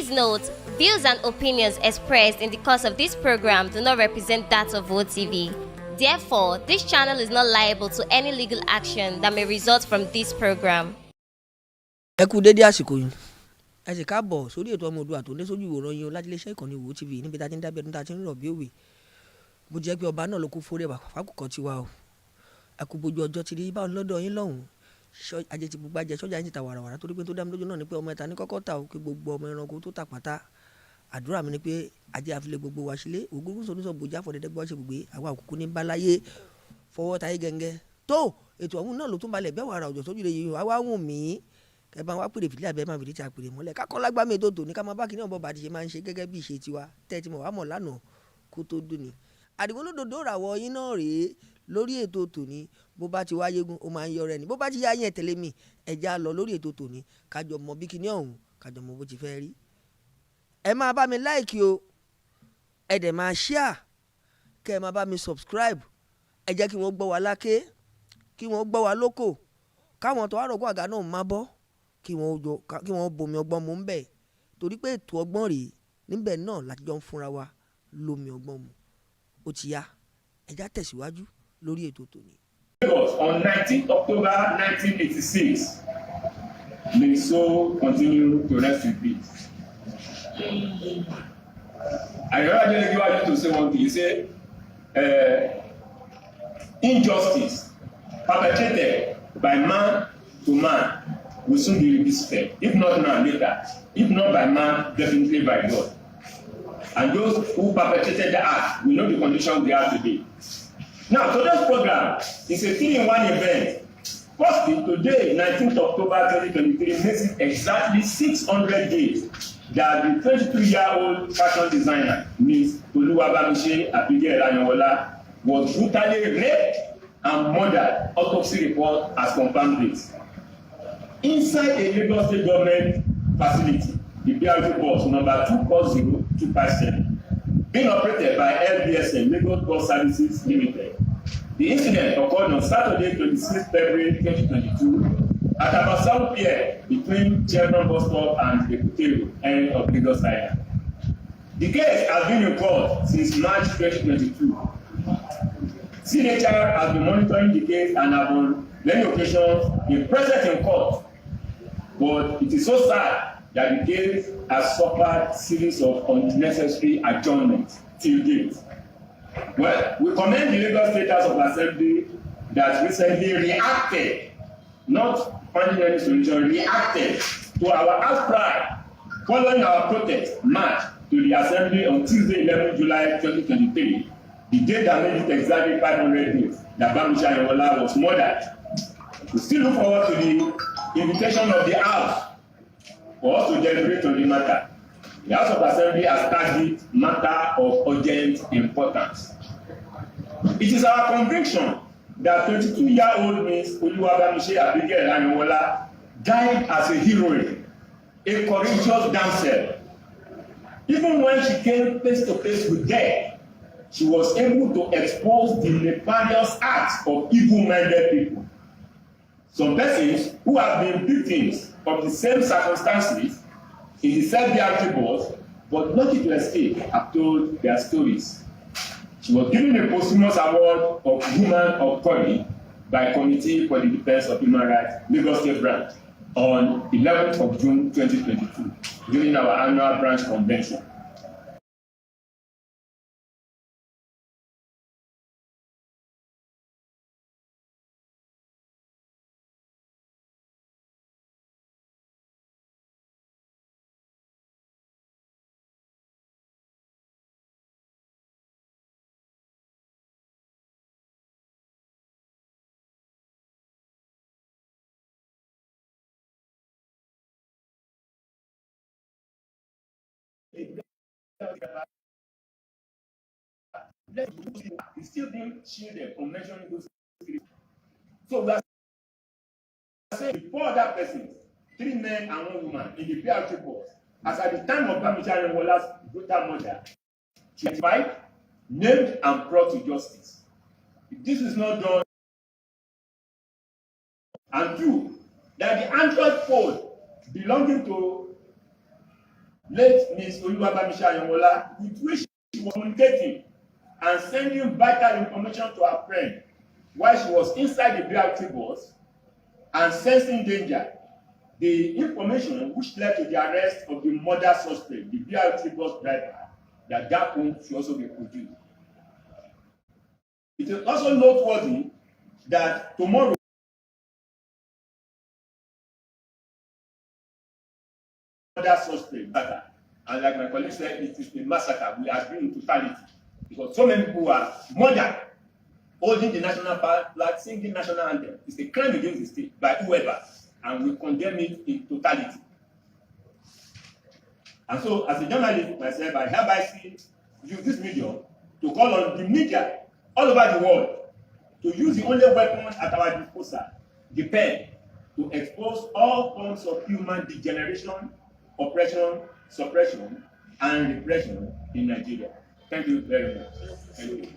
Please note, views and opinions expressed in the course of this program do not represent that of OTV. Therefore, this channel is not liable to any legal action that may result from this program. Ẹ kú dédé àsìkò yìí. Ẹ sì káàbọ̀ sórí ètò ọmọ Oòduà tó ń dé sójú ìwòran yín láti iléeṣẹ́ ìkànnì OTV níbi tá a ti ń dábẹ́ ọdún tá a ti ń rọ̀ bí òwe. Bó jẹ́ pé ọba náà ló kú fórè fàkùkọ tiwa o. Ẹ kú bójú ọjọ́ ti rí báwọn lọ́dọ̀ yín lọ́hùn-ún. Ajé ti gbogbo ajẹ́ sọ́jà yín ti ta wàràwàrà torí pé tó dá mi lójú náà ni pé ọmọ ẹ̀ta ní kọ́kọ́ ta o kí gbogbo ọmọ ẹranko tó tà pátá. Àdúrà mi ni pé ajé àfilẹ̀ gbogbo wa sílé ògúngún sọ̀rọ̀ bòjá fọ̀dẹ̀dẹ́gbọ́ ṣe gbogbo àwa òkùnkùn ní báláyé fọwọ́ táyé gẹ́gẹ́ tó ètò ọ̀hún náà ló tún balẹ̀ bẹ́ẹ̀ wàrà òjò sójú rẹ̀ yìí wá wùn mí ẹ bá wa pèrè fìdí àbẹ́ máa fìdí tí a pèrè mọ́lẹ̀ kákọ́ lágbàmì ètò tòní ká máa bá kíní ọ̀bọ̀ bá ti ṣe máa ń ṣe gẹ́gẹ́ bí ìṣe tiwa tẹ́tí mọ̀ wá mọ̀ lánàá kó tó dùn ní. Àdìgún lódodo ràwọ̀ yín náà rèé lórí ètò tòní bó bá ti wáyé gun ó máa ń yọ rẹ ni bó bá ti yá yẹn tẹ̀lé mi ẹja lọ lórí ètò tòní kájọ mọ bí kíní ọ̀hún kájọ mọ bó ti fẹ́ rí. Ẹ máa bá mi láìkì o ẹ dẹ̀ máa ṣíà kẹ́ ẹ máa bá mi subscribe ẹ jẹ́ kí wọ́n gbọ́ wa láké kí wọ́n gbọ́ wa lóko káwọn tó wá rògbò àga náà má bọ́ kí wọ́n bomi ọgbọ́n mu ń bẹ̀ torí pé ètò ọgbọ́n rèé níbẹ̀ náà láti jọ ń fúnra wa lómi ọgbọ́n mu ó ti yá ẹja tẹ̀síwájú lórí ètò tòní. On 19th October 1986, may so continue to rest in peace. I just want you to say one thing. You say injustice perpetrated by man to man will soon be repeated. If not now, later. If not by man, definitely by God. And those who perpetrated the act will know the condition we are today. Now, today's program is a 3-in-1 event. Firstly, today, 19th October 2023, makes it exactly 600 days that the 22-year-old fashion designer, Ms. BAMISE was brutally raped and murdered. Autopsy report has confirmed this. Inside a Lagos State government facility, the BRT bus number 240257, being operated by LBSM, Lagos Bus Services Limited. The incident occurred on Saturday, 26 February 2022, at about 7 p.m. between Chevron bus stop and the Ekute end of Lagos Island. The case has been in court since March 2022. CNHR has been monitoring the case and have on many occasions been present in court. But it is so sad that the case has suffered a series of unnecessary adjournments till date. Well, we commend the Lagos State House of Assembly that recently reacted, not finding any solution, reacted to our outcry following our protest march to the Assembly on Tuesday, 11 July 2023, the day that made it exactly 500 days that BAMISE was murdered. We still look forward to the invitation of the House for us to deliberate on the matter. The House of Assembly has tagged it matter of urgent importance. It is our conviction that 22-year-old Ms. BAMISE died as a heroine, a courageous damsel. Even when she came face to face with death, she was able to expose the nefarious acts of evil-minded people. Some persons who have been victims of the same circumstances in the self-BRT bus but lucky to escape have told their stories. She was given a posthumous award of Woman of Courage by Committee for the Defense of Human Rights, Lagos State Branch, on 11th of June 2022 during our annual branch convention. It's still being shielded from mentioning those things. So we are saying before other persons, 3 men and 1 woman in the BRT bus, as at the time of BAMISE's brutal murder, she was tried, named and brought to justice. If this is not done, and 2, that the Android phone belonging to late Ms. BAMISE, with which she was communicating and sending vital information to her friend while she was inside the BRT bus and sensing danger. The information which led to the arrest of the murder suspect, the BRT bus driver, that one should also be produced. It is also noteworthy that tomorrow murder suspect, and like my colleague said, it is a massacre. We are doing totality because so many people are murdered, holding the national flag, singing national anthem. It's a crime against the state by whoever, and we condemn it in totality. And so, as a journalist myself, I hereby use this medium to call on the media all over the world to use the only weapon at our disposal, the pen, to expose all forms of human degeneration, oppression, suppression, and repression in Nigeria. Thank you very much. Thank you.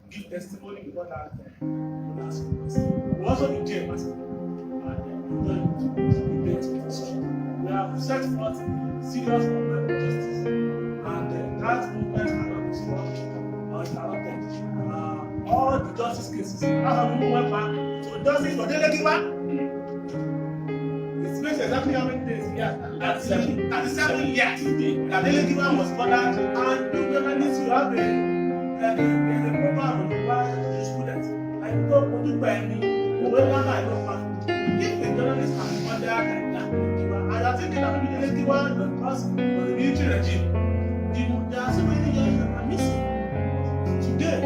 Give testimony before that. We also be jail we have set forth serious movement of justice, and that movement cannot be stopped or interrupted. All the justice cases, how we went back to justice for Eid-El-Kabir. It makes exactly how many days? Yeah, at 7 years that Eid-El-Kabir was murdered, and you journalists, you have a program to students. I don't put you by me. Whoever I don't want. If the journalist can murder and I are thinking that maybe Eid-El-Kabir because of the military regime, there are so many young that are missing. Today,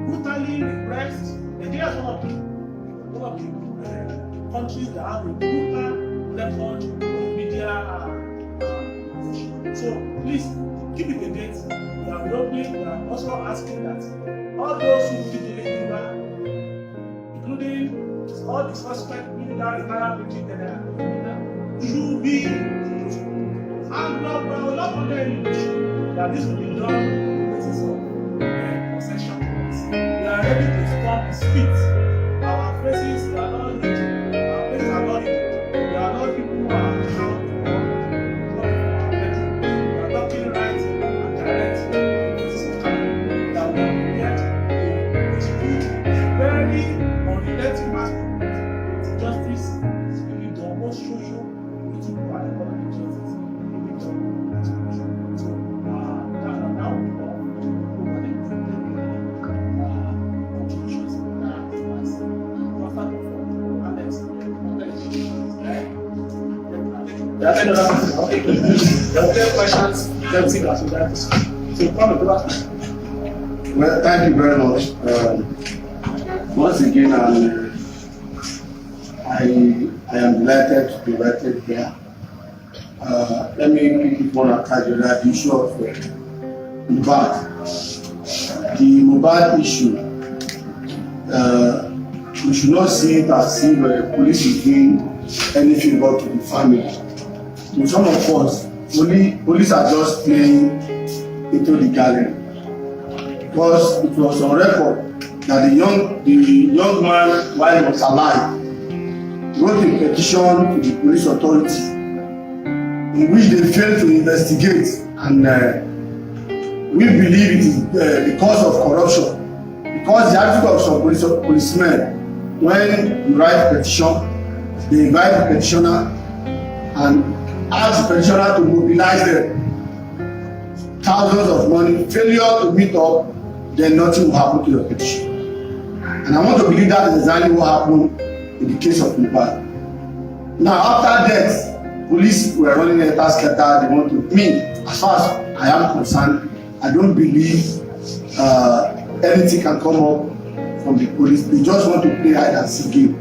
brutally repressed. Nigeria is one of the countries that have a brutal record of media. So please keep it against. We are lobbying. We are also asking that all those who did the Eid-El-Kabir, including all the suspect military retired should be and we will not condemn any issue that this will be done on the basis of concession. We are ready to stop the speed. Our faces are not rigid. Our faces are not rigid. We are not people who are accountable. We are talking right and direct. This is coming that we are yet to dispute very unrelenting mass justice is really the almost social, political, and economic justice in the institution. So that will be all. Conclusions there are questions. Let's see what we have to say. So, well, thank you very much. Once again, I'm I am delighted to be invited here. Let me pick one after the other, the issue of MOHBAD. The MOHBAD issue, we should not see it as if the police is doing anything but to the family. To some of us, police are just playing into the gallery, because it was on record that the young man, while he was alive, wrote a petition to the police authority in which they failed to investigate, and we believe it is because of corruption. Because the attitude of some policemen, when you write a petition, they invite the petitioner and ask the petitioner to mobilize them. Thousands of money, failure to meet up, then nothing will happen to your petition. And I want to believe that is exactly what happened in the case of MOHBAD. Now, after death, police were running a task-scatter. They want to me, as far as I am concerned, I don't believe anything can come up from the police. They just want to play hide and seek game,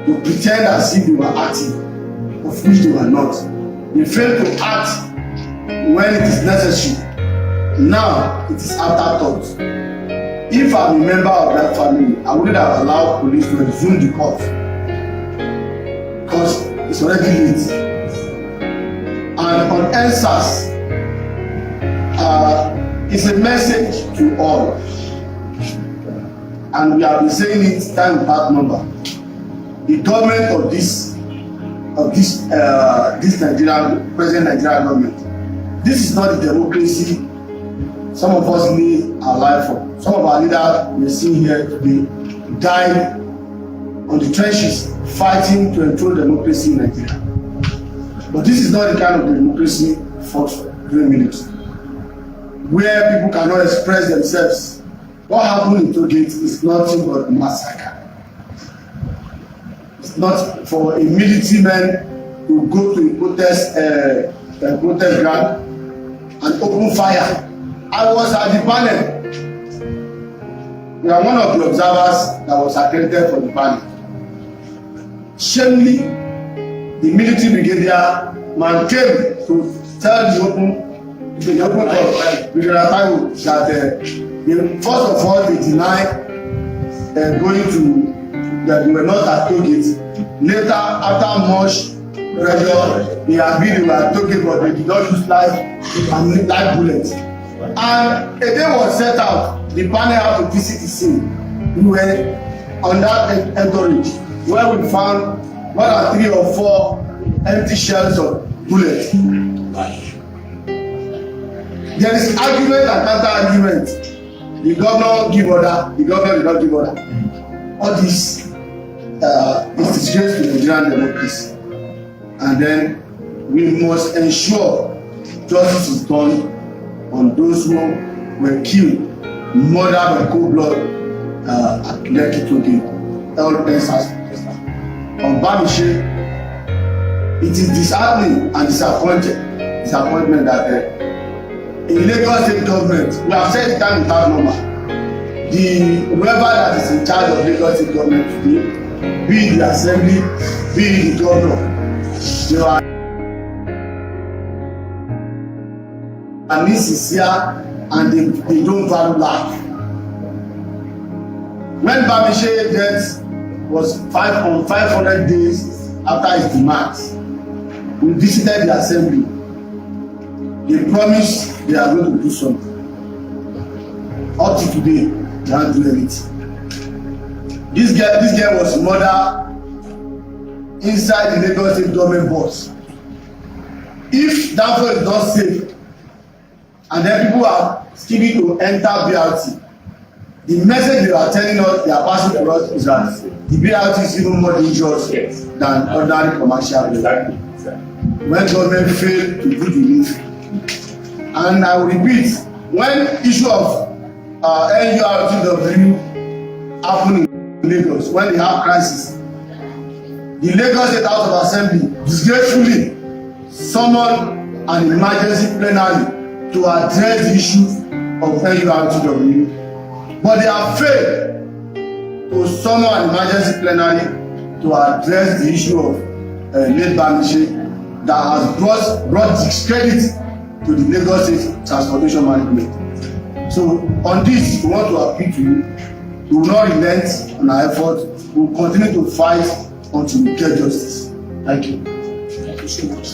to pretend as if they were active, of which they were not. They fail to act when it is necessary. Now it is afterthought. If I'm a member of that family, I wouldn't have allowed police to resume the court, because it's already late. And on NSAS, it's a message to all, and we have been saying it time without number. The government of this Nigerian present Nigerian government, this is not the democracy some of us live our life for. Some of our leaders we see here today died on the trenches fighting to ensure democracy in Nigeria. But this is not the kind of democracy fought during military, where people cannot express themselves. What happened in Togate is nothing but a massacre. It's not for a military man to go to a protest ground and open fire. I was at the panel. We are one of the observers that was accredited for the panel. Shamefully, the military brigadier man came to tell the open Brigadier Taiwo that first of all they denied going to, that they were not at Togate. Later, after much pressure, they agreed they were at Togate, but they did not use live bullets. And a day was set out. The panel had to visit the scene. We were on that entourage where we found more than 3 or 4 empty shells of bullets. There is argument and counter-argument. The governor give order, the governor did not give order. All this is disgrace to Nigerian democracy. And then we must ensure justice is done on those who were killed, murdered by cold blood at Lekki Togate, on BAMISE. It is disheartening and disappointment that in Lagos State government, we have said it time without number, whoever that is in charge of Lagos State government today, be it the assembly, be it the governor, they are insincere and they don't value life. When BAMISE death was 500 days after his demise, we visited the assembly. They promised they are going to do something. Up to today, they aren't doing it. This girl was murdered inside the Lagos State government bus. If that bus is not safe, and then people are scheming to enter BRT, the message they are telling us, they are passing to us, is that the BRT is even more dangerous than ordinary commercial. Exactly. When government fail to do the needful. And I will repeat, when issue of NURTW happened in Lagos, when they have crisis, the Lagos State House of Assembly disgracefully summoned an emergency plenary to address the issue of NURTW, but they have failed to summon an emergency plenary to address the issue of late BAMISE that has brought discredit to the Lagos State Transportation Management. So on this, we want to appeal to you. We will not relent on our efforts. We will continue to fight until we get justice. Thank you. Thank you so much.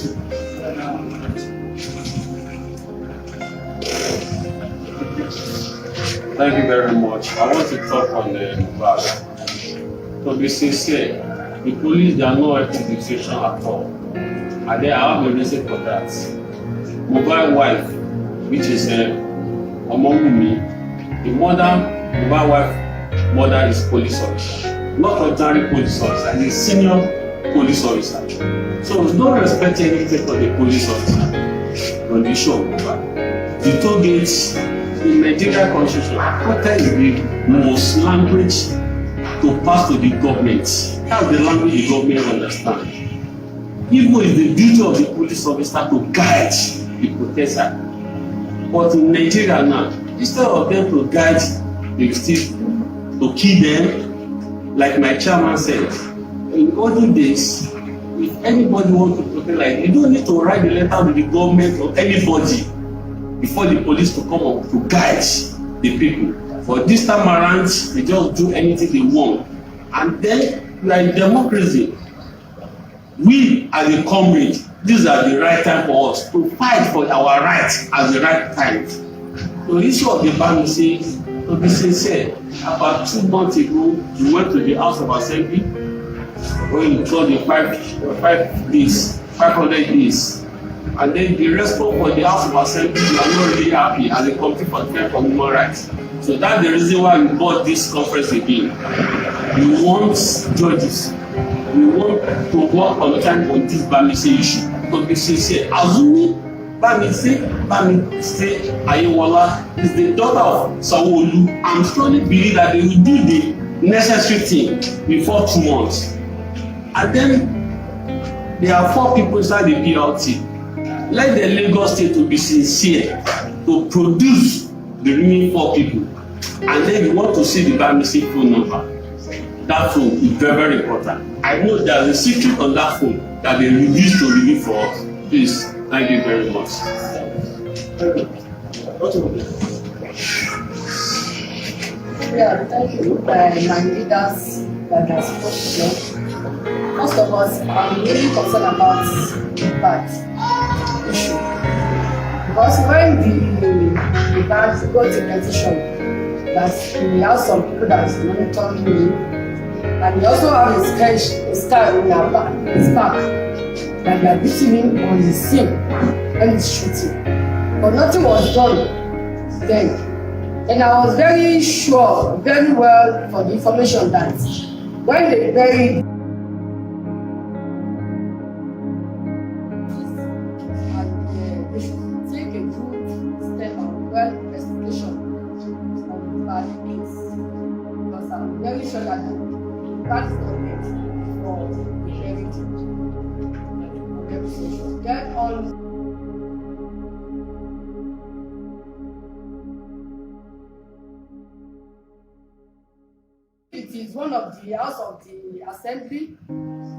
Thank you very much. I want to talk on the MOHBAD. To be sincere, the police, they are not helping the situation at all. And then I have a reason for that. MOHBAD wife, which is among me, the MOHBAD wife mother is police officer. Not ordinary police officer, he's a senior police officer. So don't respect anything from the police officer on the show of MOHBAD. The toll gates in Nigeria constitution, protect the most language to pass to the government. That's the language the government understand. Even it's the duty of the police officer to guide the protester. But in Nigeria now, instead of them to guide, they still to kill them. Like my chairman said, in olden days, if anybody wants to protect, like you don't need to write a letter to the government or anybody before the police to come up to guide the people. But this time around, they just do anything they want. And then, we are in democracy. We are the comrade. These are the right time for us to fight for our rights at the right time. The issue of the BAMISE, to be sincere, about 2 months ago, we went to the House of Assembly when we told the 5 days, 500 days. And then the response for the House of Assembly, we are not really happy as a committee for defense of human rights. So that's the reason why we bought this conference again. We want judges. We want to work on time on this BAMISE issue. To be sincere, assuming BAMISE Ayewala is the daughter of Sanwo-Olu, I strongly believe that they will do the necessary thing before 2 months. And then there are 4 people inside the BLT. Let the Lagos State to be sincere to produce the remaining 4 people, and then we want to see the BAMISE phone number. That phone is very, very important. I know there is a secret on that phone that they refuse to reveal for us. Please, thank you very much. Yeah, thank you, my leaders that have spoken. Most of us are really concerned about that issue. Because when the bank got a petition that we have some people that is monitoring me, and we also have a scar in our back, his back, that they are beating him on the scene when he's shooting. But nothing was done then. And I was very sure, very well, for the information that when they buried they should take a good step and well investigation on the bad case. Because I'm very sure that that is not it for the buried reputation. Then on it is one of the House of the Assembly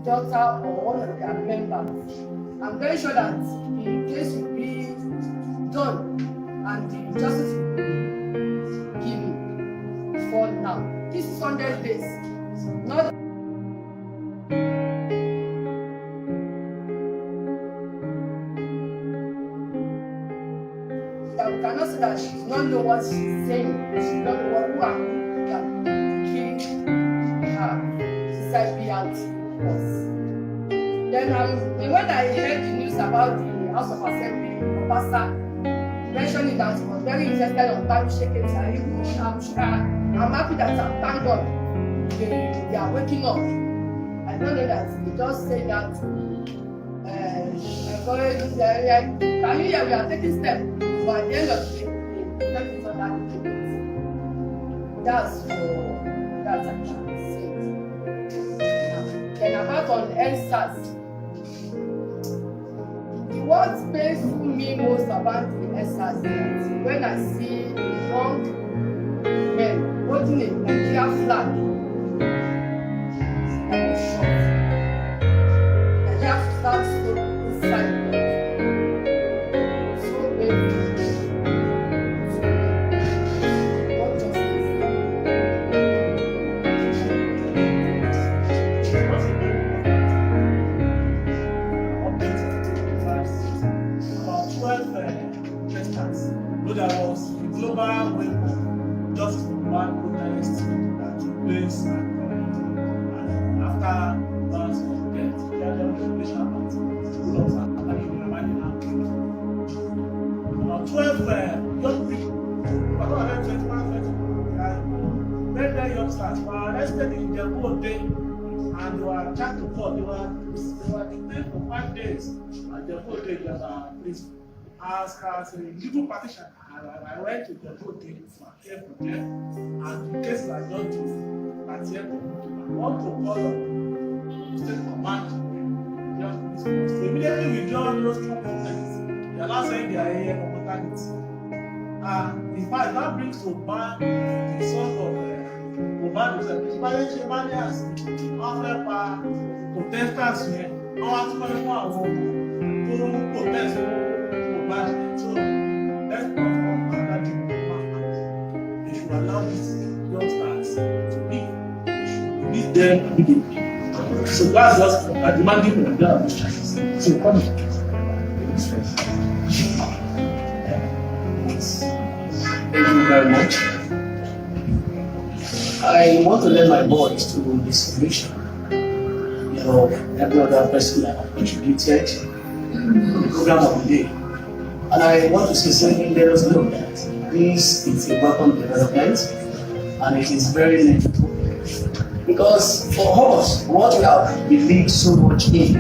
daughter or one of their members. I'm very sure that the case will be done and the justice will be given before now. This is 100 days, not that we cannot say that she does not know what she's saying. She does not know who are that killed her. She said be out was. Then when I heard the news about the House of Assembly, Obasa mentioning that she was very interested on BAMISE case, I'm happy that thank God they are waking up. I don't know that they just say that encouraging the area. Can you hear we are taking steps, but at the end of the day, that is not that. That's I can say. Then about on NSAS. What painful me most about the NSAS is when I see young men holding a Nigerian flag and a shot. global wave of justice for Mohbad protest that took place after Mohbad's death. We had a revelation about the rule of reminding how 12 young people, about 21, very youngsters were arrested in their own day and they were charged to court. They were detained for 5 days and their whole day they were prison. As a legal practitioner, I went to the whole day to appear for them and the case was done to appear for them. I want to call on the state command to immediately withdraw those two complaints. They are now saying they are here for maternity. In fact, that brings to mind the son of Mohbad himself. The Ibanisọrọ after protesters here, now after to protest Mohbad. So let's not come back that they should allow these youngsters to live. They should release them immediately. So that's just demanding from them of these charges. So come on. Thank you very much. I want to let my voice to this commission. You know, every other person that has contributed to the program of the day. And I want to sincerely let us know that this is a welcome development and it is very needful. Because for us, what we have believed so much in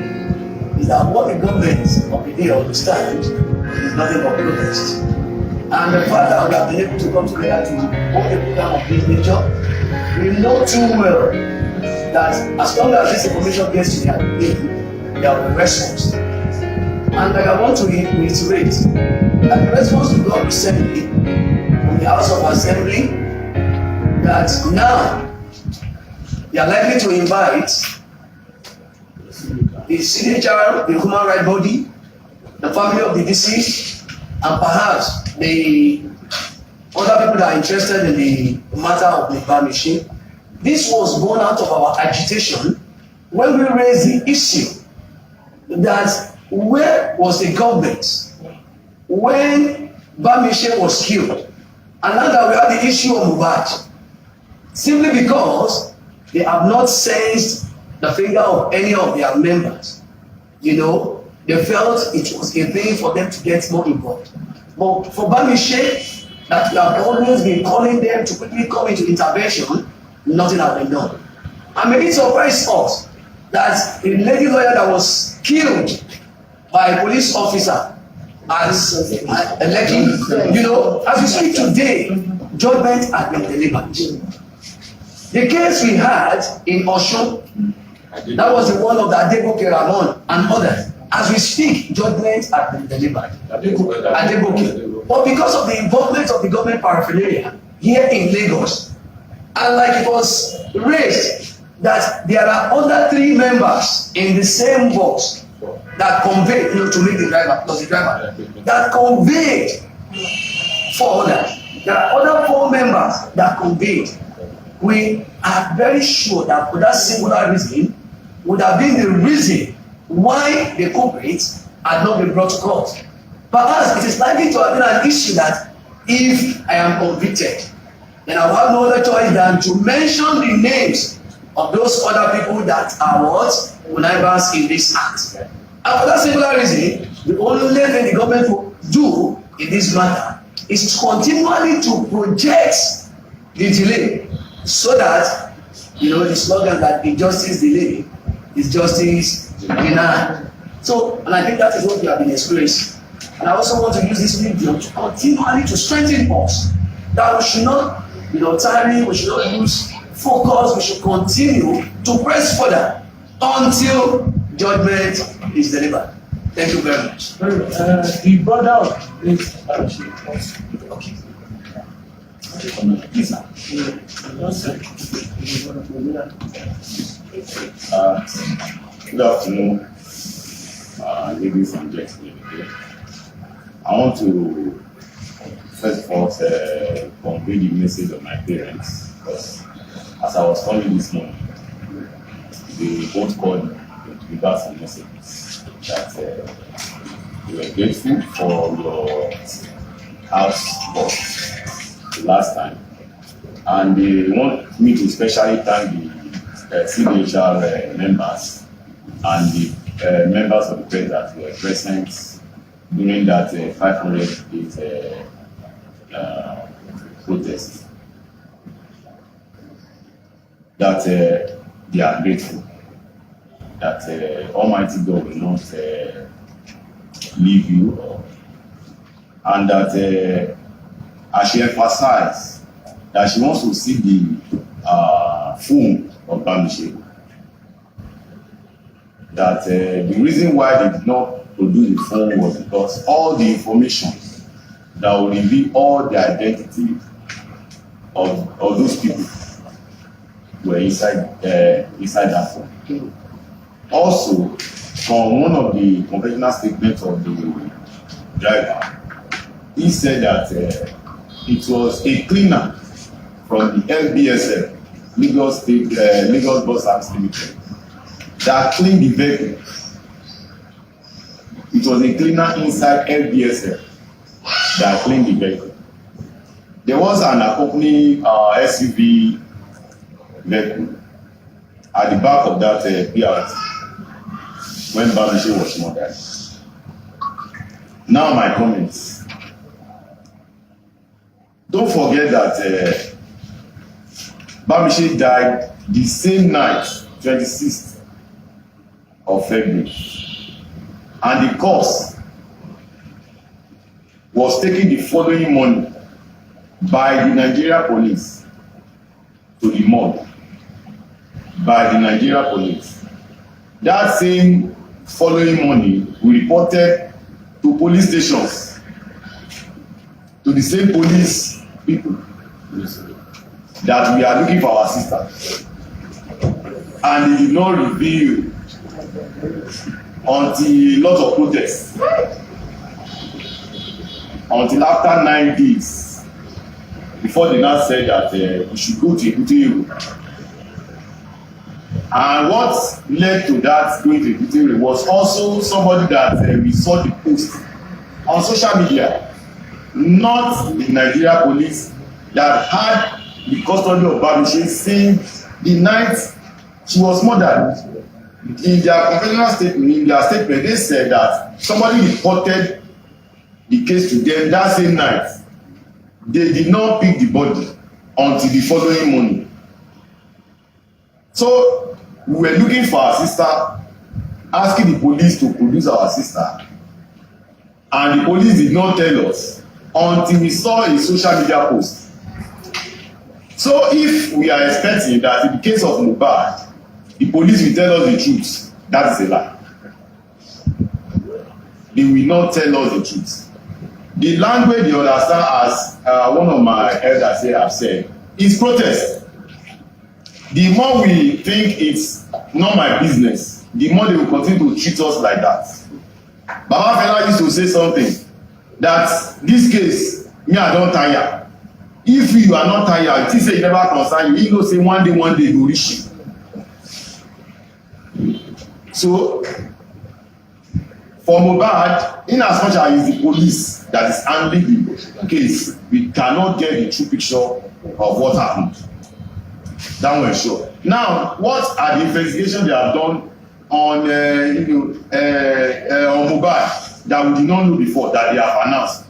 is that what the government of the day understand is nothing but protest. And the fact that we have been able to come together to hold a program of this nature, we know too well that as long as this information gets to their day, there will be response. And I want to reiterate that the response to God recently from the House of Assembly, that now they are likely to invite the signature, the human rights body, the family of the deceased, and perhaps the other people that are interested in the matter of the BAMISE. This was born out of our agitation when we raised the issue that where was the government when BAMISE was killed? And now that we have the issue of MOHBAD, simply because they have not seized the finger of any of their members. You know, they felt it was a thing for them to get more involved. But for BAMISE, that we have always been calling them to quickly come into intervention, nothing has been done. And may it surprise us that a lady lawyer that was killed by a police officer as a lady, you know, as we speak today, judgment has been delivered. The case we had in Osun, that was the one of the Adeboke Ramon and others. As we speak, judgment has been delivered. Adeboke. But because of the involvement of the government paraphernalia here in Lagos, and like it was raised that there are other 3 members in the same box that conveyed, you know, to make the driver, plus the driver, that conveyed 4 others. There are other 4 members that conveyed. We are very sure that for that singular reason would have been the reason why the culprits had not been brought to court. Perhaps it is likely to have been an issue that if I am convicted, then I will have no other choice than to mention the names of those other people that are what? Connivers in this act. And for that singular reason, the only thing the government will do in this matter is continually to project the delay so that, you know, the slogan that injustice delay is justice denied. So, and I think that is what we have been experiencing. And I also want to use this medium to continually to strengthen us that we should not, you know, tire, we should not lose focus, we should continue to press further until judgment is delivered. Thank you very much. The brother of this okay. Please, sir. Good afternoon, ladies and gentlemen. I want to first of all convey the message of my parents, because as I was calling this morning, they both called me to give us some messages that we were grateful for your house boss the last time, and they want me to specially thank the CDHR members and the members of the press that were present during that 500 days protest. That they are grateful, that Almighty God will not leave you, and that as she emphasized that she wants to see the film of BAMISE, that the reason why they did not produce the film was because all the information that will reveal all the identity of those people were inside that film. Also, from one of the confessional statements of the driver, he said that it was a cleaner from the LBSF, Lagos Bus Service Limited, that cleaned the vehicle. It was a cleaner inside LBSF that cleaned the vehicle. There was an accompanying SUV vehicle at the back of that PRT when BAMISE was murdered. Now my comments. Don't forget that BAMISE died the same night, 26th of February, and the corpse was taken the following morning by the Nigeria police to the morgue. By the Nigeria police. That same following morning, we reported to police stations, to the same police people, that we are looking for our sister, and they did not reveal until a lot of protests, until after 9 days, before they now said that we should go to Eid-El-Kabir. And what led to that going to Eid-El-Kabir was also somebody that we saw the post on social media, not the Nigeria police, that had the custody of BAMISE since the night she was murdered. In their confessional statement, they said that somebody reported the case to them that same night. They did not pick the body until the following morning. So we were looking for our sister, asking the police to produce our sister, and the police did not tell us until we saw a social media post. So if we are expecting that in the case of MOHBAD, the police will tell us the truth, that is a lie. They will not tell us the truth. The language they understand, as one of my elders here have said, is protest. The more we think it's not my business, the more they will continue to treat us like that. Baba Fela used to say something, that this case, me I don tire. If you are not tired, he say you never concern you, he go say one day go reach you. So for MOHBAD, in as much as it's the police that is handling the case, we cannot get the true picture of what happened. That one is sure. Now, what are the investigations they have done on MOHBAD that we did not know before, that they have announced?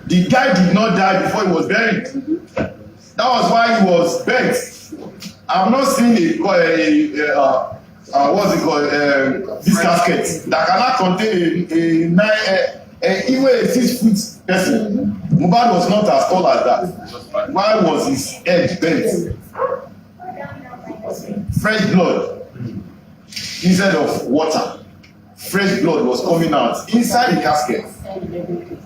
The guy did not die before he was buried. That was why he was bent. I'm not seeing what's it called, this casket that cannot contain even a 6 foot person. MOHBAD was not as tall as that. Why was his head bent? Fresh blood instead of water. Fresh blood was coming out inside the casket.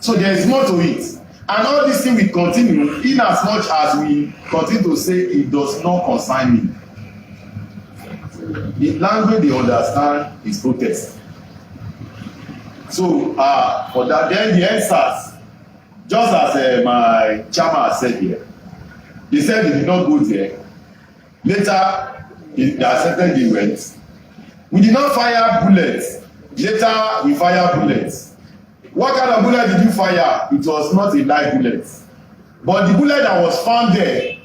So there is more to it. And all these things will continue in as much as we continue to say it does not concern me. The language they understand is protest. So for that, then the answers, just as my chairman said here, they said they did not go there. Later, they accepted the went. We did not fire bullets. Later, we fire bullets. What kind of bullet did you fire? It was not a live bullet. But the bullet that was found there,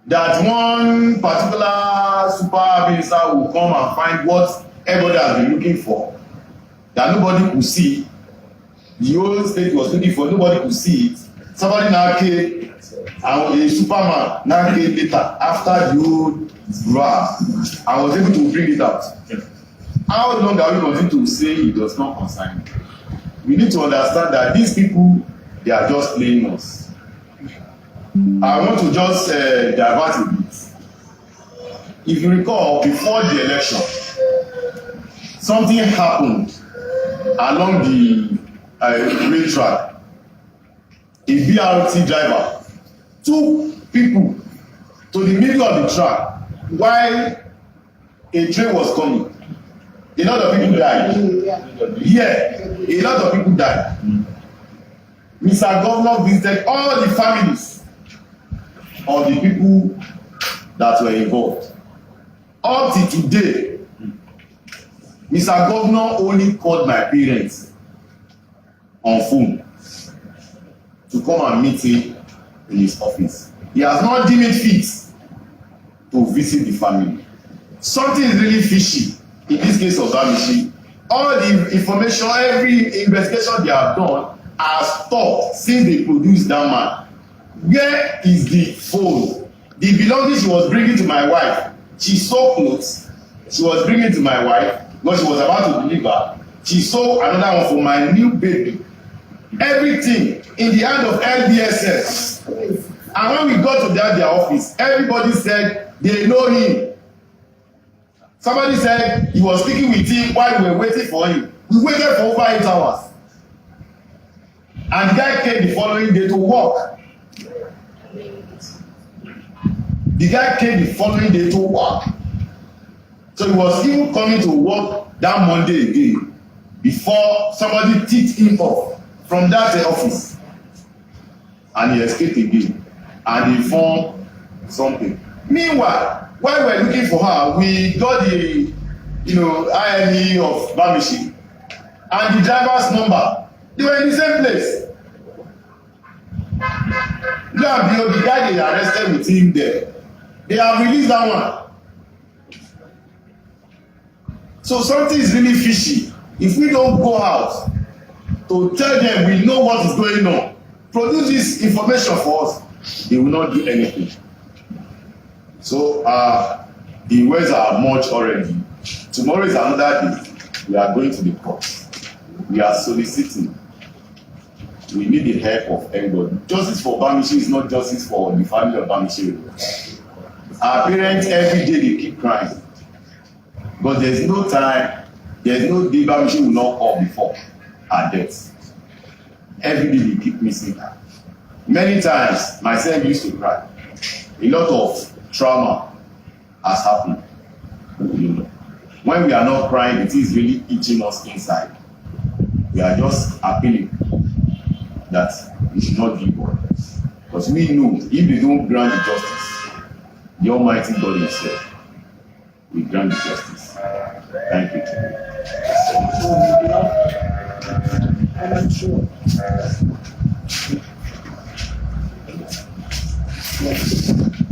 that one particular super minister will come and find what everybody has been looking for, that nobody could see, the whole state was looking for, nobody could see it. Somebody now came, and a superman now came later after the old bra and was able to bring it out. How long are we going to say it does not concern you? We need to understand that these people, they are just playing us. I want to just divert a bit. If you recall, before the election, something happened along the rail track. A BRT driver took people to the middle of the track while a train was coming. A lot of people died. Yeah, a lot of people died. Mr. Governor visited all the families of the people that were involved. Up till today, Mr. Governor only called my parents on phone to come and meet him in his office. He has not deemed it fit to visit the family. Something is really fishy in this case of BAMISE. All the information, every investigation they have done has stopped since they produced that man. Where is the phone? The belongings she was bringing to my wife. She saw clothes she was bringing to my wife because she was about to deliver. She saw another one for my new baby. Everything in the hand of LBSS. And when we got to their office, everybody said they know him. Somebody said he was speaking with him while we were waiting for him. We waited for over 8 hours. And the guy came the following day to work. The guy came the following day to work. So he was even coming to work that Monday again before somebody tipped him off from that office. And he escaped again. And they found something. Meanwhile, while we were looking for her, we got the IME of BAMISE and the driver's number. They were in the same place. The guy they arrested with him there, they have released that one. So something is really fishy. If we don't go out to tell them we know what is going on, produce this information for us, they will not do anything. So the words are much already. Tomorrow is another day. We are going to the court. We are soliciting. We need the help of everybody. Justice for BAMISE is not justice for the family of BAMISE. Our parents every day they keep crying. But there's no time, there's no day BAMISE will not call before her death. Every day they keep missing her. Many times myself used to cry. A lot of trauma has happened. When we are not crying, it is really eating us inside. We are just appealing that we should not give up. Because we know if they don't grant the justice, the Almighty God Himself will grant the justice. Thank you.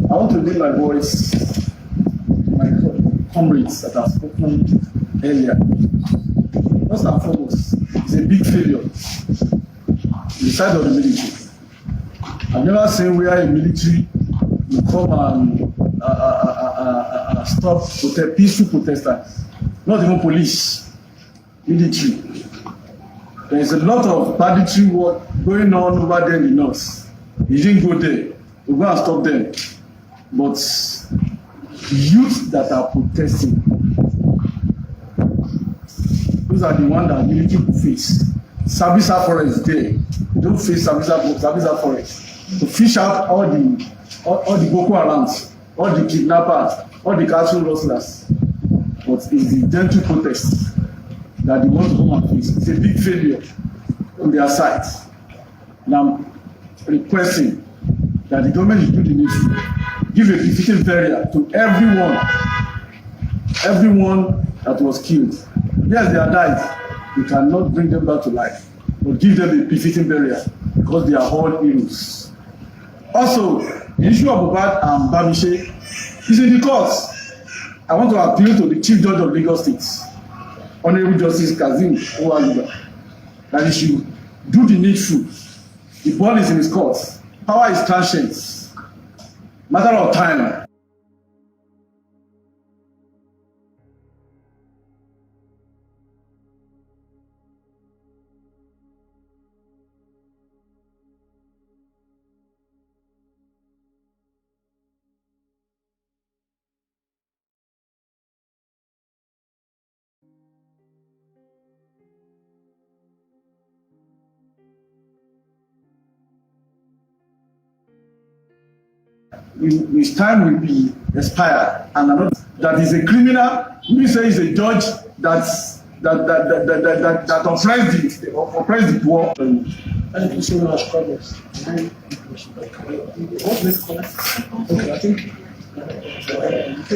I want to leave my voice to my comrades that have spoken earlier. First and foremost, it's a big failure on the side of the military. I've never seen where a military will come and stop peaceful protesters. Not even police, military. There is a lot of banditry work going on over there in the north. You didn't go there. We're going to stop them. But the youth that are protesting, those are the ones that military will face. Sabisa Forest there. You don't face Sabisa Forest. To fish out all the Boko Harams, all the kidnappers, all the cattle rustlers. But it's the gentle protest that they want to come and face. It's a big failure on their side. And I'm requesting that the government should do the needful. Give a befitting burial to everyone that was killed. Yes, they are died. We cannot bring them back to life. But give them a befitting burial because they are all heroes. Also, the issue of MOHBAD and BAMISE is in the courts. I want to appeal to the Chief Judge of Lagos State, Honorable Justice Kazeem Owaluga, that he should do the needful. The ball is in his court. Power is transient. Matter of time. His time will be expired, and another that is a criminal. We say is a judge that oppressed the poor. Thank you so much, Carlos. What's this called? Okay, I think.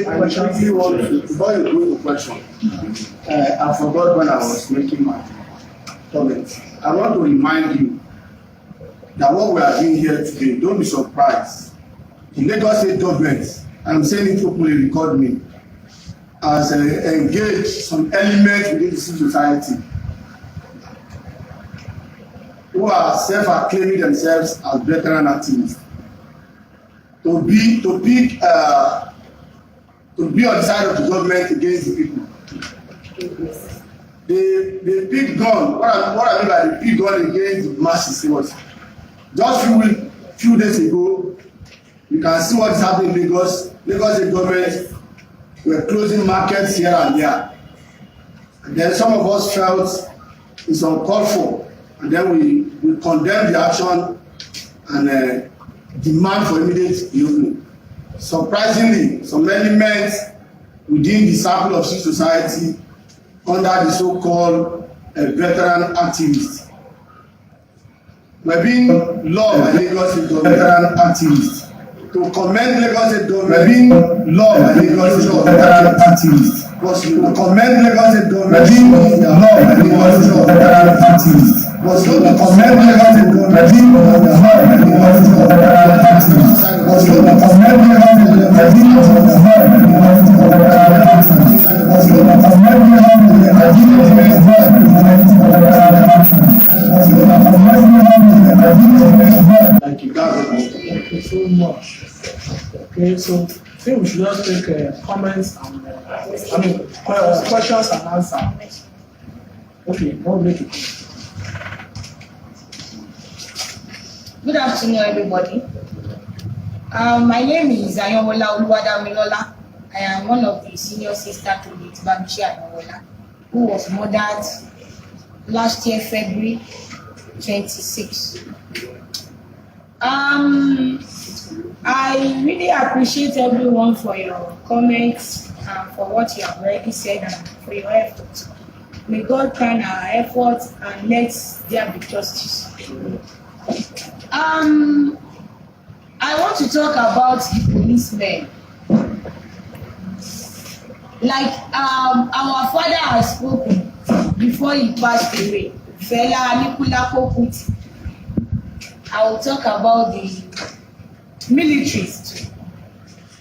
I actually want to, before you go to question, I forgot when I was making my comment. I want to remind you that what we are doing here today, don't be surprised. The Lagos State government, I'm saying it openly, record me, has engaged some elements within the civil society who are self-acclaiming themselves as veteran activists to be on the side of the government against the people. They picked gun. What I mean by the pick gun against the masses was just few days ago. You can see what is happening in Lagos. Lagos State government were closing markets here and there. And then some of us felt it's uncalled for. And then we condemn the action and demand for immediate reopening. Surprisingly, some elements within the circle of civil society under the so-called veteran activists were being loved by Lagos State veteran activists. To commend Lagos State government being loved by Lagos State veteran activists. Was to commend Lagos State government being loved by Lagos State veteran activists. Was to commend Lagos State government being loved by Lagos State veteran activists. Was to commend Lagos State government being loved by Lagos State veteran activists. Was to commend Lagos State government being loved by Lagos State veteran activists. Thank you. Thank you so much. Okay, so I think we should just take comments and questions and answers. Okay, don't make it. Good afternoon, everybody. My name is Ayanwola Oluwadamilola. I am one of the senior sisters to the Ibanisọrọ Ayanwola, who was murdered last year, February 26. I really appreciate everyone for your comments and for what you have already said and for your efforts. May God crown our efforts and let there be justice. I want to talk about the policemen. Like our father has spoken before he passed away, Fela Anikulapo Kuti. I will talk about the militaries too.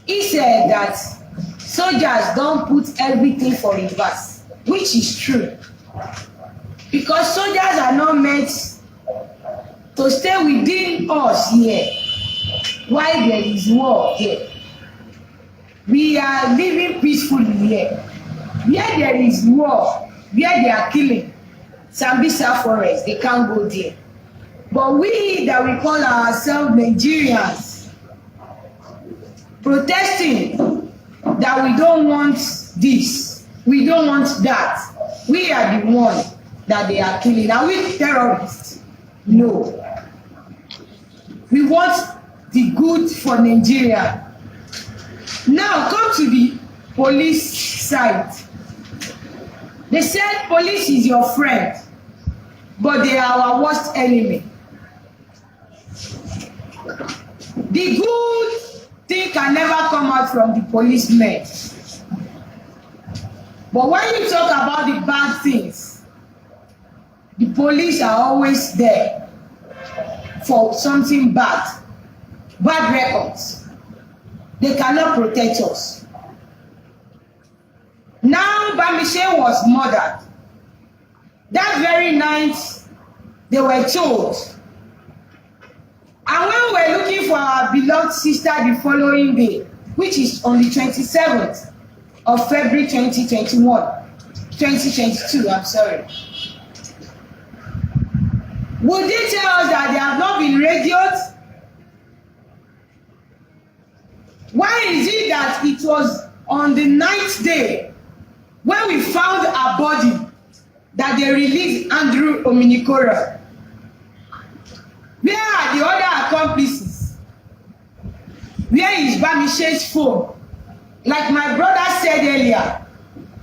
He said that soldiers don't put everything for reverse, which is true. Because soldiers are not meant to stay within us here while there is war here. We are living peacefully here. Where there is war, where they are killing, Sambisa forest, they can't go there. But we that we call ourselves Nigerians, protesting that we don't want this, we don't want that. We are the one that they are killing. Are we terrorists? No. We want the good for Nigeria. Now come to the police side. They said police is your friend, but they are our worst enemy. The good thing can never come out from the policemen. But when you talk about the bad things, the police are always there for something bad. bad records. They cannot protect us. Now Bamise was murdered. That very night, they were told. And when we were looking for our beloved sister the following day, which is on the 27th of February 2022, I'm sorry. Would they tell us that they have not been radioed? Why is it that it was on the 9th day when we found a body that they released Andrew Ominikoro? Where are the other accomplices? Where is Bamise's phone? Like my brother said earlier,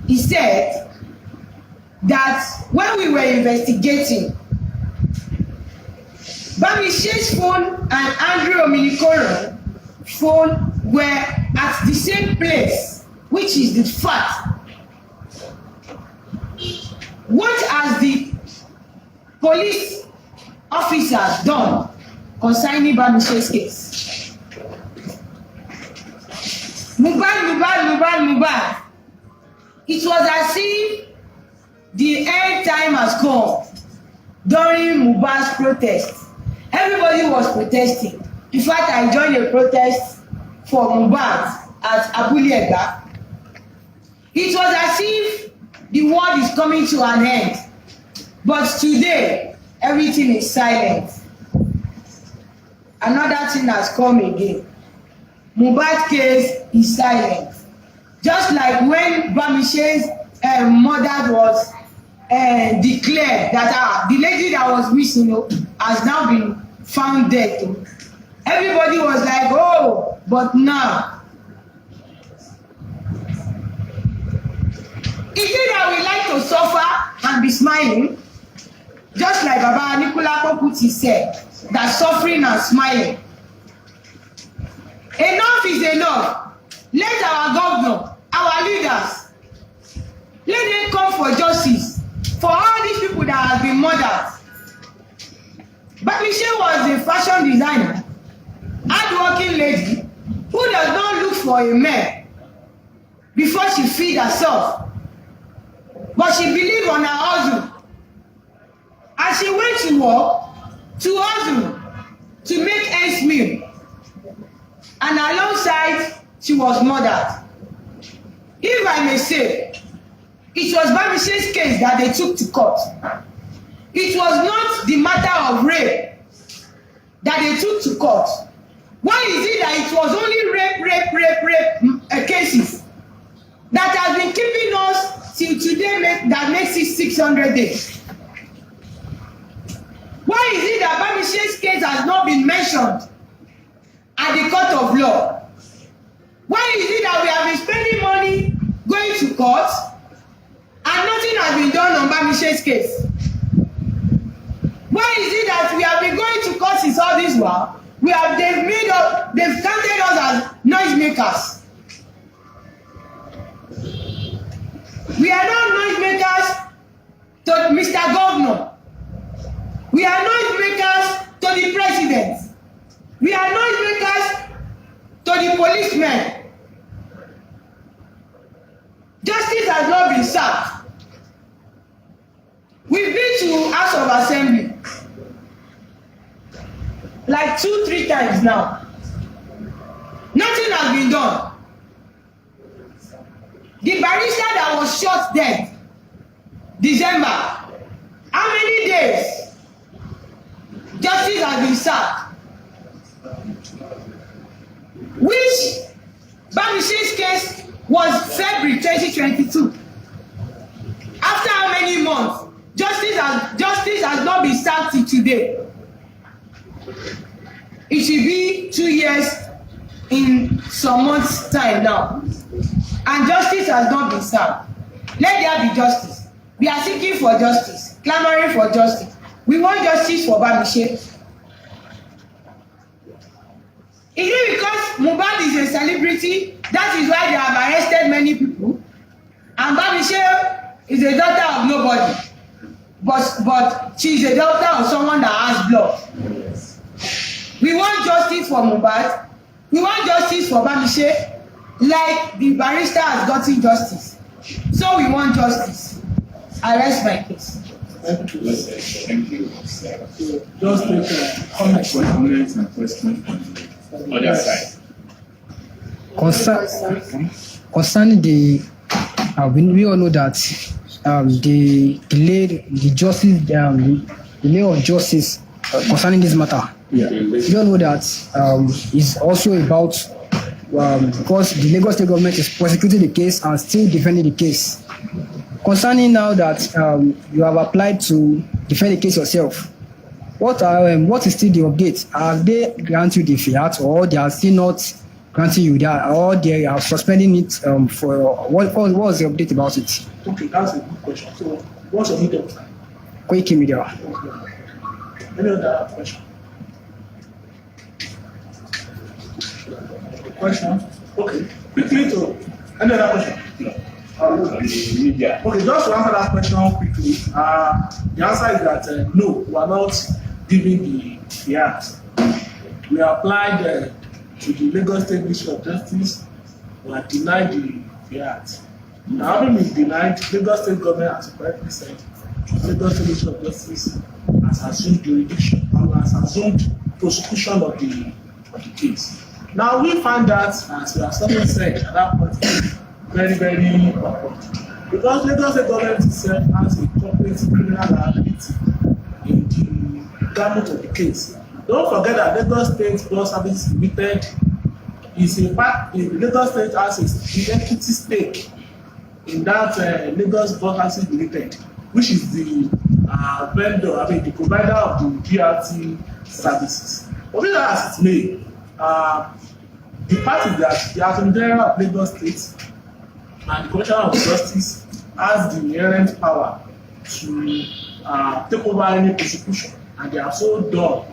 he said that when we were investigating, Bamise's phone and Andrew Ominikoro phone were at the same place, which is the fact. What has the police officers done concerning Bamise's case? Mohbad. It was as if the end time has come during Mohbad's protest. Everybody was protesting. In fact, I joined a protest for Mohbad at Abule Egba. It was as if the world is coming to an end. But today, everything is silent. Another thing has come again. Mohbad's case is silent. Just like when Bamise's mother was declared that the lady that was missing has now been found dead. Everybody was like, oh, but now. Is it that we like to suffer and be smiling? Just like Baba Nikolako Kuti said, that suffering and smiling. Enough is enough. Let our governor, our leaders, let them come for justice for all these people that have been murdered. Bamise was a fashion designer, hardworking lady who does not look for a man before she feed herself. But she believed on her hustle. And she went to work to hustle to make ends meet. And alongside, she was murdered. If I may say, it was Bamise's case that they took to court. It was not the matter of rape that they took to court. Why is it that it was only rape cases that has been keeping us till today that makes it 600 days? Why is it that Bamise's case has not been mentioned at the court of law? Why is it that we have been spending money going to court and nothing has been done on Bamise's case? Why is it that we have been going to court since all this while? They've counted us as noisemakers. We are not noisemakers to Mr. Governor. We are noisemakers to the president. We are noisemakers to the policemen. Justice has not been served. We've been to House of Assembly like 2-3 times now. Nothing has been done. The barrister that was shot dead, December, how many days? Justice has been served. Which Bamise's case was February 2022. After how many months? Justice has not been served till today. It should be 2 years in some months' time now. And justice has not been served. Let there be justice. We are seeking for justice, clamoring for justice. We want justice for Bamise. Is it because Mohbad is a celebrity, that is why they have arrested many people? And Bamise is a daughter of nobody. But she is a daughter of someone that has blood. We want justice for MOHBAD. We want justice for BAMISE, like the barrister has gotten justice. So we want justice. I rest my case. Thank you. Thank you. Just take comments and questions on the other side. Concerning the, we all know that the delay of justice concerning this matter. Yeah. We all know that is also about because the Lagos State government is prosecuting the case and still defending the case. Concerning now that you have applied to defend the case yourself, what is still the update? Have they granted you the fiat, or they are still not granting you that, or they are suspending it for what was the update about it? Okay, that's a good question. So, what's your medium time? Quick media. Okay. Any other question? Question? Okay. Quickly to any other question? Media. Okay, just to answer that question quickly, the answer is that no, we are not giving the fiat. We applied to the Lagos State Ministry of Justice. We are denied the fiat. Now, having been denied, Lagos State government has correctly said Lagos State Ministry of Justice has assumed jurisdiction and has assumed prosecution of the case. Now, we find that, as we have said at that point, very, very awkward. Because Lagos State government itself has a corporate criminal liability in the gamut of the case. Don't forget that Lagos State Bus Services Limited is in fact, Lagos State has an equity stake in that Lagos Bus Services Limited, which is the vendor, the provider of the BRT services. But whether as it may, the fact is that the Attorney General of Lagos State and the Commissioner of Justice has the inherent power to take over any prosecution, and they have so done.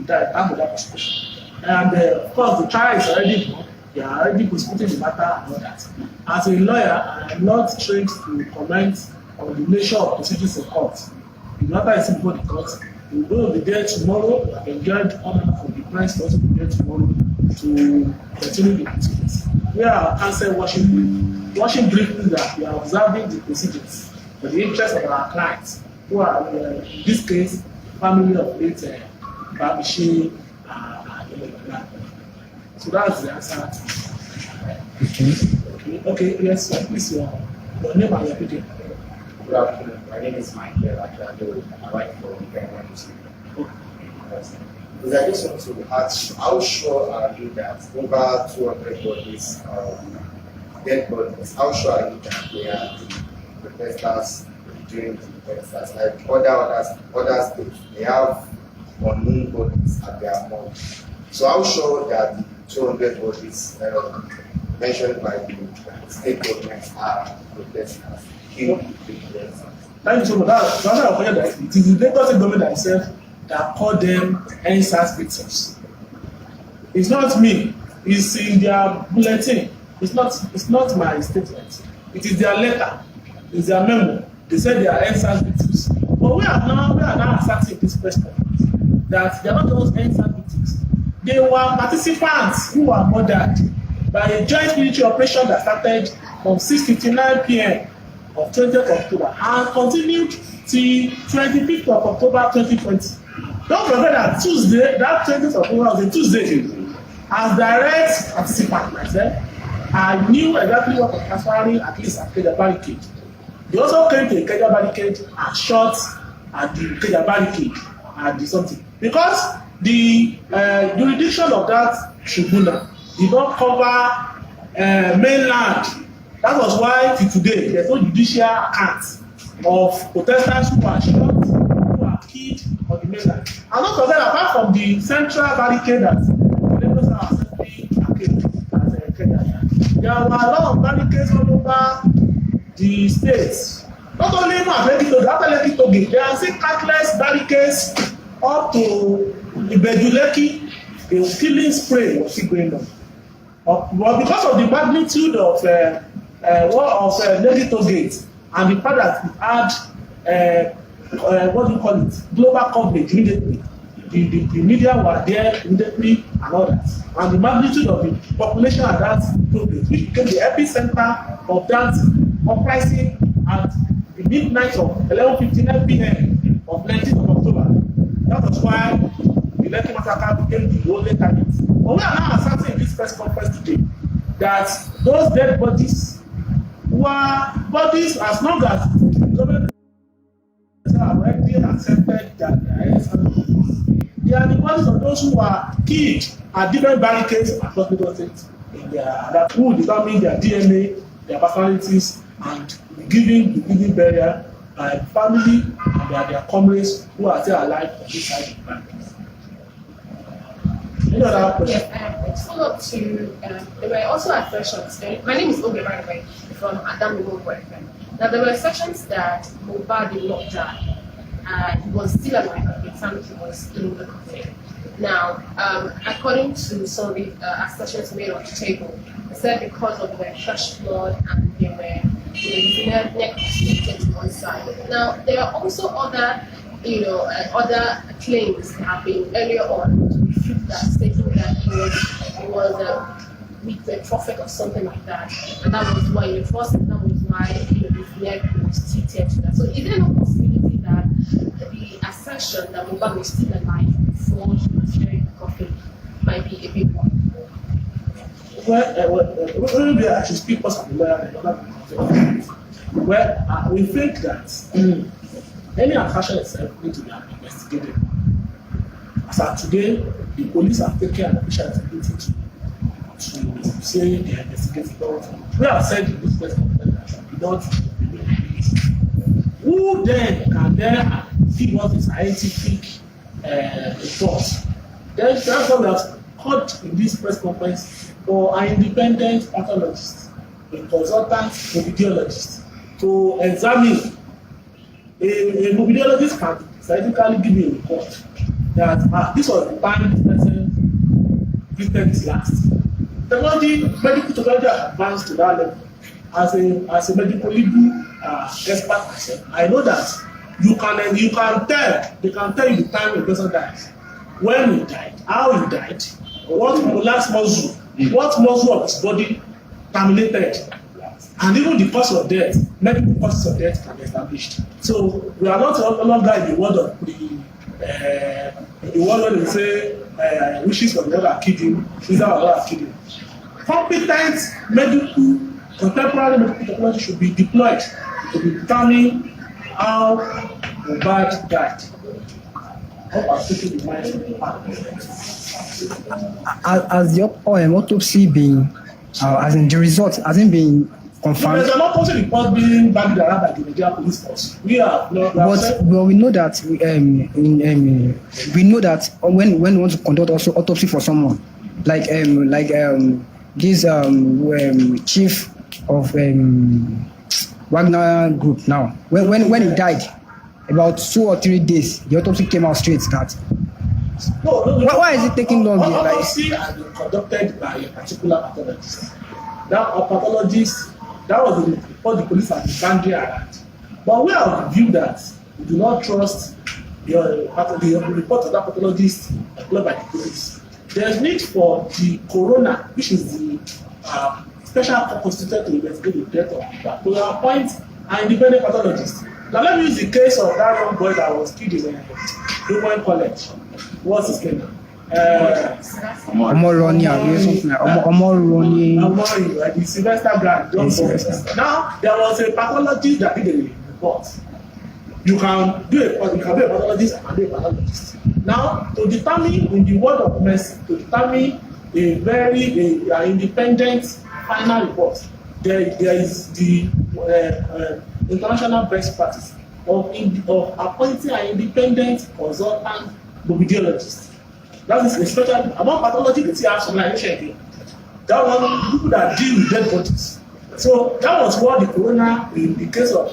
That prosecution. And of course, the trial is already done. They are already prosecuting the matter and all that. As a lawyer, I am not trained to comment on the nature of proceedings in court. The matter is before the court. We will be there tomorrow. I have enjoyed honor from the press to also be there tomorrow to continue the proceedings. We are counsel watching briefly that we are observing the proceedings for the interest of our clients, who are, in this case, family of late BAMISE and so that's the answer. Okay, yes, sir. Please, your name and your opinion. Good afternoon. My name is Michael. I work for BAMISE. I just want to ask, how sure are you that over 200 bodies, dead bodies, how sure are you that they are the protesters during the protesters? Like other states, they have unknown bodies at their morgue. So how sure that the 200 bodies mentioned by the state government are protesters? Thank you so much. That's our point. It is the Lagos State government itself that called them NSAS victims. It's not me. It's in their bulletin. It's not my statement. It is their letter. It's their memo. They said they are NSAS victims. But we are now asserting this question that they are not just NSAS victims. They were participants who were murdered by a joint military operation that started from 6:59 p.m. of 20th October and continued till 25th of October 2020. Don't forget that Tuesday, that 20th of October was a Tuesday. As direct participant myself, I knew exactly what was transpiring at least at Keja Barricade. They also came to the Keja Barricade and shot at the Keja Barricade at the something. Because the jurisdiction of that tribunal did not cover mainland. That was why till today there's no judicial account of protesters who were shot, who were killed on the mainland. And not forget, apart from the central barricade that the Lagos Assembly arcade at Kenya, there were a lot of barricades all over the states. Not only after Lekki Toge, there are still countless barricades up to Ibejuleki. The killing spray was still going on. But because of the magnitude of Lekki Toge and the fact that we had what do you call it, global coverage immediately, the media were there immediately and all that. And the magnitude of the population at that place, which became the epicenter of that uprising at the midnight of 11:59 p.m. of 19th of October. That was why the Lekki massacre became the only target. But we are now asserting in this press conference today that those dead bodies were bodies as long as the government are already accepted that they are the bodies of those who were killed at different barricades across the state in that who determine their DNA, their personalities, and giving burial by family and their comrades who are still alive on this side of the barricades. Any other question? Yes, follow up to there were also assertions. My name is Oge Barnabé from Adam FM. Now there were assertions that MOHBAD did not die. He was still alive at the time he was in the coffin. Now, according to some of the assertions made on the table, they said because of the fresh blood and they were neck to one side. Now, there are also other, other claims that have been earlier on to refute that, stating that he was with the prophet or something like that, and that was why that was why his neck was tilted to that. So, is there no possibility that the assertion that MOHBAD was still alive before he was carrying the coffin might be a big one? Well, maybe I should speak first of the lawyer and another. Well, we think that any assertion itself needs to be investigated. As of today, the police have taken an official responsibility to say they are investigating. We have said in this press conference that we don't believe in it. Who then can give us a scientific report? Then that's what we have called in this press conference for an independent pathologist, a consultant mobidiologist, to examine. A mobidiologist can scientifically give me a report that this was the time this person treated his last. Medical technology has advanced to that level. As a medical legal expert, I know that you can tell, they can tell you the time the person died, when he died, how he died, what muscle of his body terminated, and even the cause of death, medical causes of death can be established. So we are not no longer in the world of the world when they say wishes of the other kidney, is our other kidney. Competent contemporary medical technology should be deployed to determine how MOHBAD died. Has the autopsy been, as in the result, hasn't been confirmed? There's an autopsy report being backed around by the Nigerian police force. We know that we know that when we want to conduct also autopsy for someone, like this chief of Wagner group now, when he died, about 2 or 3 days, the autopsy came out straight that. Why is it taking long? Autopsy has been conducted by a particular pathologist. That pathologist, that was the report the police had been banding around. But we have reviewed that we do not trust the report of that pathologist employed by the police. There is need for the coroner, which is the special constituted to investigate the death of people, to appoint an independent pathologist. Now let me use the case of that young boy that was killed in Human College. What's his name? Omoroni, the Sylvester grad. Now there was a pathologist that did a report. You can be a pathologist and be a pathologist. Now, to determine in the word of mercy, to determine a very independent final report, there is the international best practice of appointing an independent consultant mobidiologist. That is especially among pathology, they still have some like again. That one, people that deal with dead bodies. So that was what the coroner in the case of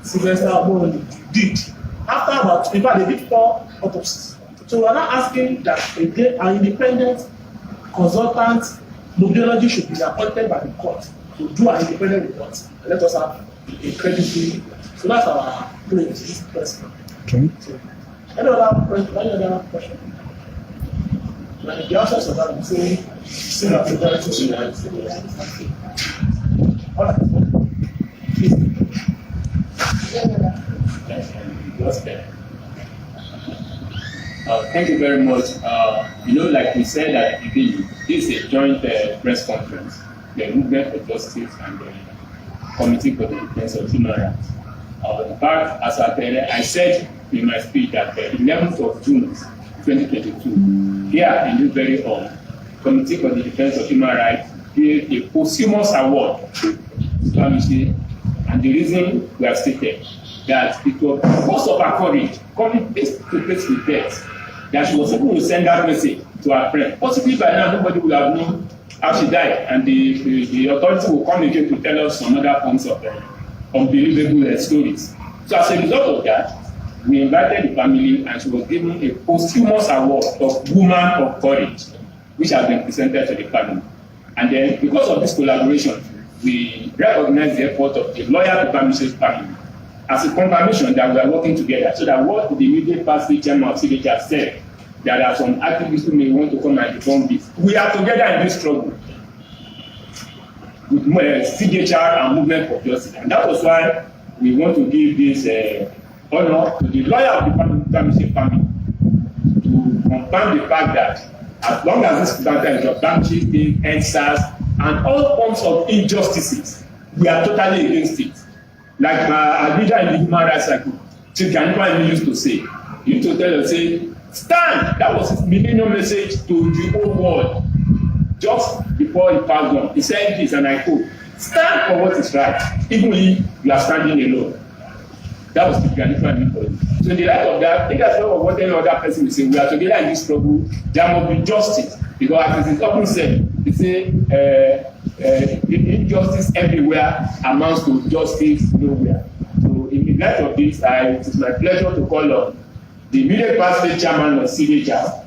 Sylvester Omoroni did. After about, in fact, they did 4 autopsies. So we are now asking that an independent consultant mobidiology should be appointed by the court to do an independent report. And let us have a credibility. So that's our claim to this person. Okay. So, Any other question? Any other question? Like the answers of that, we say, sin and severity sin. All right. Please. Thank you very much. Like we said at the beginning, this is a joint press conference. The Movement for Justice and the Committee for the Defense of Human Rights. In fact, as I said in my speech that the 11th of June 2022, here in this very hall, Committee for the Defense of Human Rights gave a posthumous award to BAMISE, and the reason we have stated that it was because of her courage coming face to face with death that she was able to send that message to her friend. Possibly by now nobody would have known how she died, and the authority will come again to tell us some other forms of unbelievable stories. So as a result of that, we invited the family, and she was given a posthumous award of Woman of Courage, which has been presented to the family. And then, because of this collaboration, we recognize the effort of the lawyer to BAMISE's family as a confirmation that we are working together, so that what the immediate past chairman of CDH has said, there are some activists who may want to come and defend this. We are together in this struggle with CDHR and Movement for Justice, and that was why we want to give this honor to the lawyer of the BAMISE family to confirm the fact that as long as this matter is of BAMISE being NSAS and all forms of injustices, we are totally against it. Like our leader in the human rights cycle, Chief Ganipa used to say, he used to tell us, say, stand! That was his millennium message to the whole world. Just before he passed on, he said this, and I quote, stand for what is right, even if you are standing alone. That was Chief Ganipa. So in the light of that, I think that's what any other person will say. We are together in this struggle. There must be justice. Because as it is often said, they say, injustice everywhere amounts to justice nowhere. So in the light of this, it is my pleasure to call on the immediate past chairman of CDHR,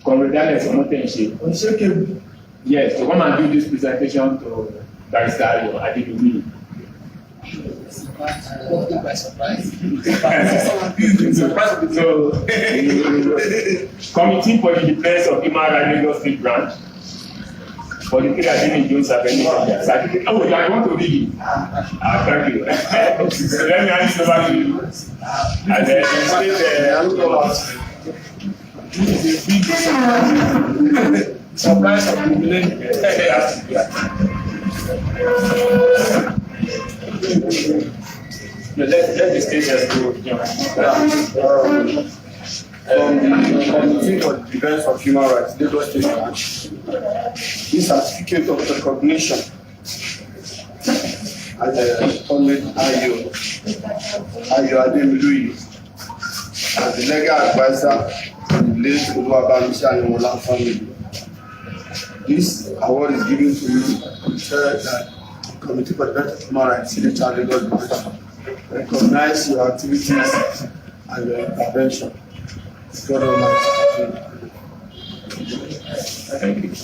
Comrade Alex Omotense. Yes, to come and do this presentation to Barrister Adedomi. By surprise. So, Committee for the Defense of Human Rights Lagos State Branch. For the kid I didn't use have any certificate. Oh, I want to read it. Thank you. So let me hand it over to you. And then this is a big surprise of the millennium. Let the state just go. From the Committee for the Defense of Human Rights, Lagos State Branch, this certificate of recognition as a Comrade Ayo Ademiluyi, as the legal advisor to the late BAMISE and family. This award is given to you to ensure that the Committee for the Defense of Human Rights, CDHR Lagos Branch, recognize your activities and your intervention. God Almighty. Thank you.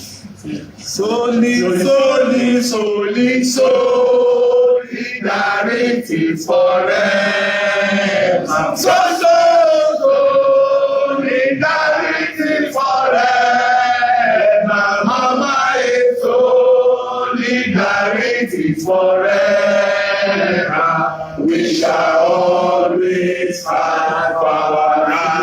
Solidarity forever. Solidarity forever. Mama is solidarity forever. We shall always fight for our right.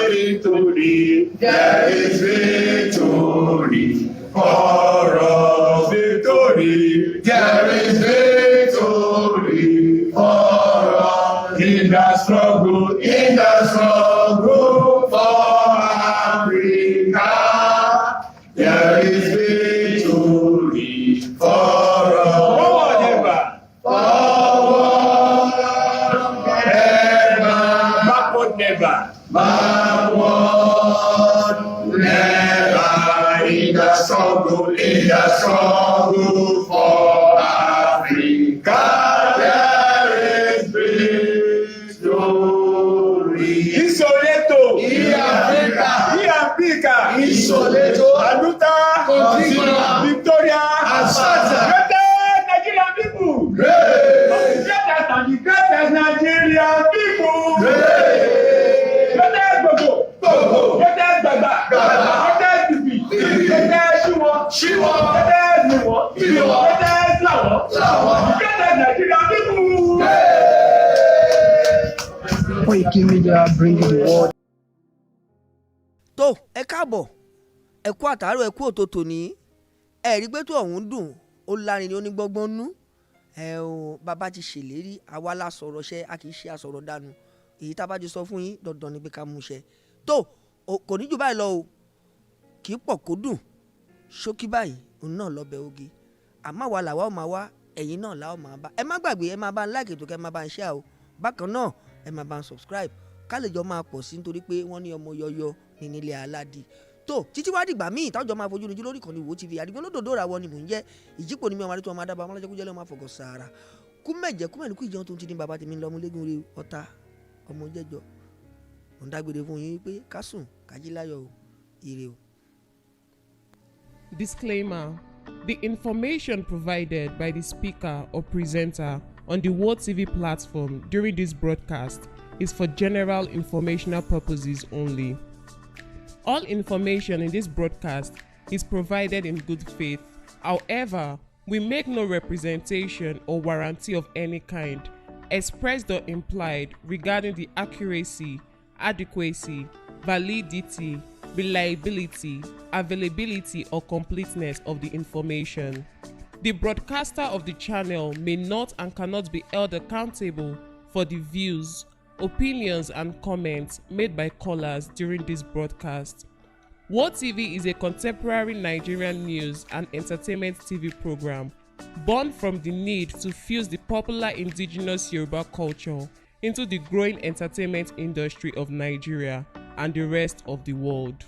Victory. There is victory for us. Victory. There is victory for us. In the struggle for Africa, there is victory for us. Forward never. Backward never. Backward never. In the struggle for Africa, there is victory. Isoleto. Iafrika. Isoleto. Aluta. Continua. Victoria. Asasa. Greatest Nigerian people. Great. Greatest and the greatest Nigerian people. Great. Greatest Gogo. Koiki Media bringing the world. tó ẹ káàbọ̀ ẹ kú àtàárọ̀ ẹ kú òtòtò ní ẹ rí pé tó ọ̀hún dùn ó lárin ní onígbọ́gbọ́n nú ẹ ò bàbá ti ṣèlérí àwa la sọ̀rọ̀ ṣẹ a kì í ṣe àsọ̀rọ̀ dànù èyí tá a bá ti sọ fún yín dandan ni pé ká mú ṣẹ tó kò ní jù báyìí lọ o kì í pọ̀ kó dùn ṣókí báyìí òun náà lọ́bẹ̀ oge àmọ́ àwa làwa ò máa wá ẹ̀yin náà làwa ò máa bá ẹ má gbàgbé ẹ máa bá ń like ètò kẹ́ ẹ máa bá ń share o bákan náà ẹ máa bá ń subscribe ká lè jọ máa pọ̀ sí nítorí pé wọ́n ní ọmọ yọyọ ní nílé aládì tó títí wá dìgbà míì táwọn jọ máa fojú níjú lórí ìkànnì Wo TV àdìgbò lódòdó ra wọn ni mò ń jẹ́ ìjípò ní mi ọmọ adé tó ọmọ adábàá ọmọlájẹ kújẹ́ lọ́mọ àfọ̀gọ̀ sàárà kúmẹ̀jẹ̀ kúmẹ̀lú kú ìjẹun tó ń ti ní bàbá tèmi lọ́mú lẹ́gùn rí ọ̀tá ọmọ jẹ́jọ mò ń dágbére fún yín pé ká sùn kájí láyọ̀ o ire o. Disclaimer: the information provided by the speaker or presenter on the Wo TV platform during this broadcast is for general informational purposes only. All information in this broadcast is provided in good faith. However, we make no representation or warranty of any kind, expressed or implied, regarding the accuracy, adequacy, validity, reliability, availability, or completeness of the information. The broadcaster of the channel may not and cannot be held accountable for the views, opinions, and comments made by callers during this broadcast. Wo TV is a contemporary Nigerian news and entertainment TV program born from the need to fuse the popular indigenous Yoruba culture into the growing entertainment industry of Nigeria and the rest of the world.